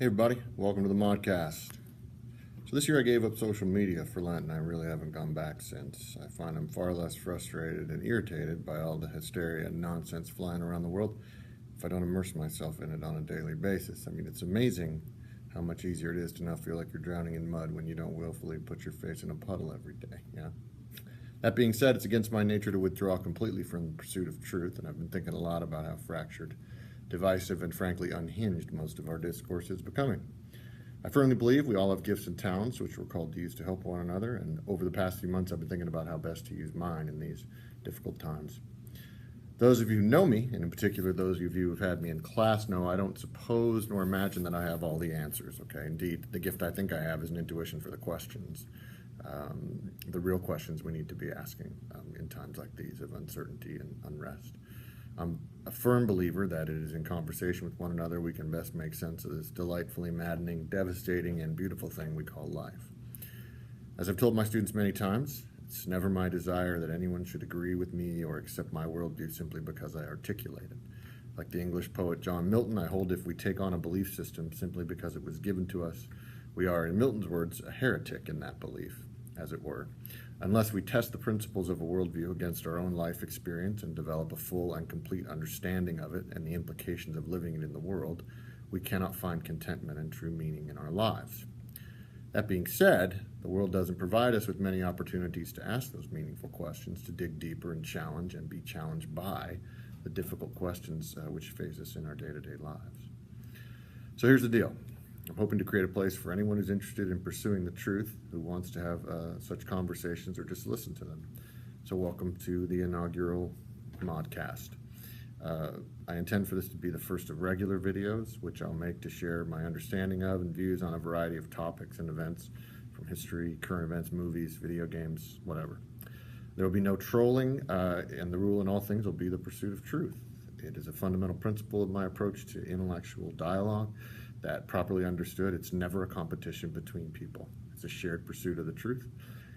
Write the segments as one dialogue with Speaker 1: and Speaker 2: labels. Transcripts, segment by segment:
Speaker 1: Hey everybody, welcome to the Modscast. So this year I gave up social media for Lent and I really haven't gone back since. I find I'm far less frustrated and irritated by all the hysteria and nonsense flying around the world if I don't immerse myself in it on a daily basis. I mean, it's amazing how much easier it is to not feel like you're drowning in mud when you don't willfully put your face in a puddle every day, yeah? That being said, it's against my nature to withdraw completely from the pursuit of truth, and I've been thinking a lot about how fractured, divisive, and frankly unhinged most of our discourse is becoming. I firmly believe we all have gifts and talents which we're called to use to help one another, and over the past few months I've been thinking about how best to use mine in these difficult times. Those of you who know me, and in particular those of you who've had me in class, know I don't suppose nor imagine that I have all the answers, okay? Indeed, the gift I think I have is an intuition for the questions, the real questions we need to be asking in times like these of uncertainty and unrest. I'm a firm believer that it is in conversation with one another we can best make sense of this delightfully maddening, devastating, and beautiful thing we call life. As I've told my students many times, it's never my desire that anyone should agree with me or accept my worldview simply because I articulate it. Like the English poet John Milton, I hold if we take on a belief system simply because it was given to us, we are, in Milton's words, a heretic in that belief, as it were. Unless we test the principles of a worldview against our own life experience and develop a full and complete understanding of it and the implications of living it in the world, we cannot find contentment and true meaning in our lives. That being said, the world doesn't provide us with many opportunities to ask those meaningful questions, to dig deeper and challenge and be challenged by the difficult questions which face us in our day-to-day lives. So here's the deal. I'm hoping to create a place for anyone who's interested in pursuing the truth, who wants to have such conversations or just listen to them. So welcome to the inaugural Modscast. I intend for this to be the first of regular videos, which I'll make to share my understanding of and views on a variety of topics and events, from history, current events, movies, video games, whatever. There will be no trolling, and the rule in all things will be the pursuit of truth. It is a fundamental principle of my approach to intellectual dialogue that, properly understood, it's never a competition between people. It's a shared pursuit of the truth.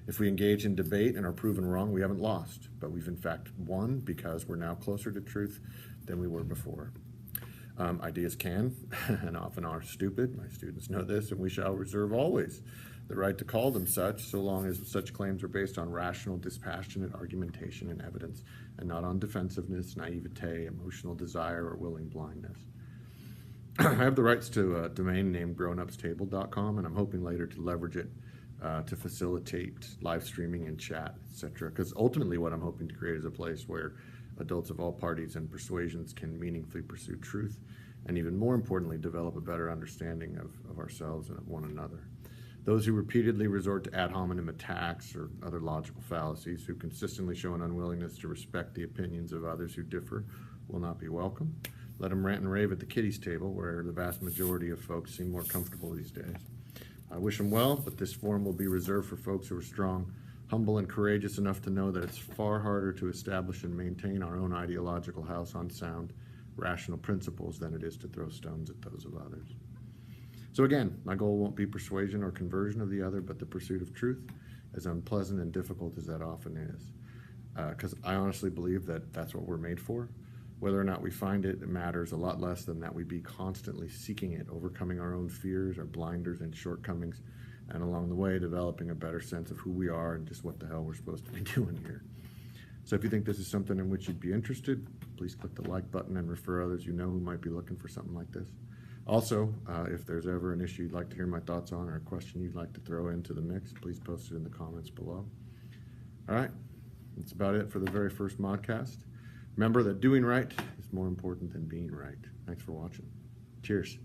Speaker 1: If we engage in debate and are proven wrong, we haven't lost, but we've in fact won because we're now closer to truth than we were before. Ideas can and often are stupid. My students know this, and we shall reserve always the right to call them such, so long as such claims are based on rational, dispassionate argumentation and evidence, and not on defensiveness, naivete, emotional desire, or willing blindness. I have the rights to a domain named grownupstable.com, and I'm hoping later to leverage it to facilitate live streaming and chat, etc. Because ultimately what I'm hoping to create is a place where adults of all parties and persuasions can meaningfully pursue truth, and even more importantly, develop a better understanding of ourselves and of one another. Those who repeatedly resort to ad hominem attacks or other logical fallacies, who consistently show an unwillingness to respect the opinions of others who differ, will not be welcome. Let them rant and rave at the kiddies table, where the vast majority of folks seem more comfortable these days. I wish them well, but this forum will be reserved for folks who are strong, humble, and courageous enough to know that it's far harder to establish and maintain our own ideological house on sound, rational principles than it is to throw stones at those of others. So again, my goal won't be persuasion or conversion of the other, but the pursuit of truth, as unpleasant and difficult as that often is. Because I honestly believe that that's what we're made for. Whether or not we find it matters a lot less than that we be constantly seeking it, overcoming our own fears, our blinders, and shortcomings, and along the way developing a better sense of who we are and just what the hell we're supposed to be doing here. So if you think this is something in which you'd be interested, please click the like button and refer others you know who might be looking for something like this. Also, if there's ever an issue you'd like to hear my thoughts on or a question you'd like to throw into the mix, please post it in the comments below. All right, that's about it for the very first Modscast. Remember that doing right is more important than being right. Thanks for watching. Cheers.